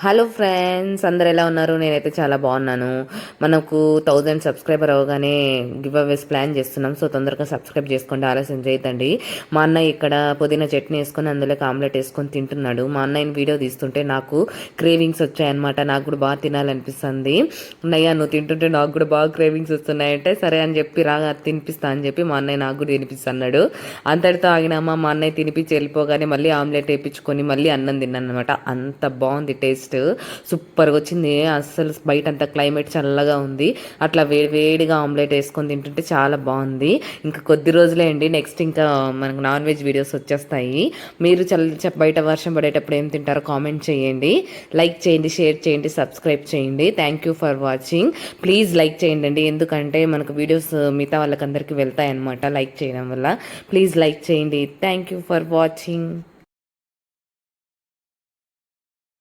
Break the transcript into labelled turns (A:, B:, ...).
A: Hello friends, అందరు ఎలా ఉన్నారు? నేనైతే చాలా బాగున్నాను. మనకు 1000 సబ్స్క్రైబర్ అవగానే గివ్ అవేస్ ప్లాన్ చేస్తున్నాం. సో తొందరగా సబ్స్క్రైబ్ చేసుకోండి, ఆలస్యం చేయొద్దండి. మా అన్నయ్య ఇక్కడ పుదీనా చట్నీ వేసుకొని అందులోకి ఆమ్లెట్ వేసుకొని తింటున్నాడు. మా అన్నయ్యని వీడియో తీస్తుంటే నాకు క్రేవింగ్స్ వచ్చాయన్నమాట. నాకు కూడా బాగా తినాలనిపిస్తుంది. అన్నయ్య నువ్వు తింటుంటే నాకు కూడా బాగా క్రేవింగ్స్ వస్తున్నాయంటే సరే అని చెప్పి రాగా తినిపిస్తా అని చెప్పి మా అన్నయ్య నాకు కూడా తినిపిస్తున్నాడు. అంతటితో ఆగినామా, మా అన్నయ్య తినిపించి వెళ్ళిపోగానే మళ్ళీ ఆమ్లెట్ వేయించుకొని మళ్ళీ అన్నం తిన్నాను అనమాట. అంత బాగుంది టేస్ట్, సూపర్గా వచ్చింది. అస్సలు బయట అంతా క్లైమేట్ చల్లగా ఉంది, అట్లా వేడిగా ఆమ్లెట్ వేసుకొని తింటుంటే చాలా బాగుంది. ఇంకా కొద్ది రోజులే అండి, నెక్స్ట్ ఇంకా మనకు నాన్ వెజ్ వీడియోస్ వచ్చేస్తాయి. మీరు బయట వర్షం పడేటప్పుడు ఏం తింటారో కామెంట్ చేయండి, లైక్ చేయండి, షేర్ చేయండి, సబ్స్క్రైబ్ చేయండి. Thank you for watching. Please like చేయండి, ఎందుకంటే మనకు వీడియోస్ మిగతా వాళ్ళకందరికీ వెళ్తాయి అనమాట లైక్ చేయడం వల్ల. ప్లీజ్ లైక్ చేయండి. Thank you for watching.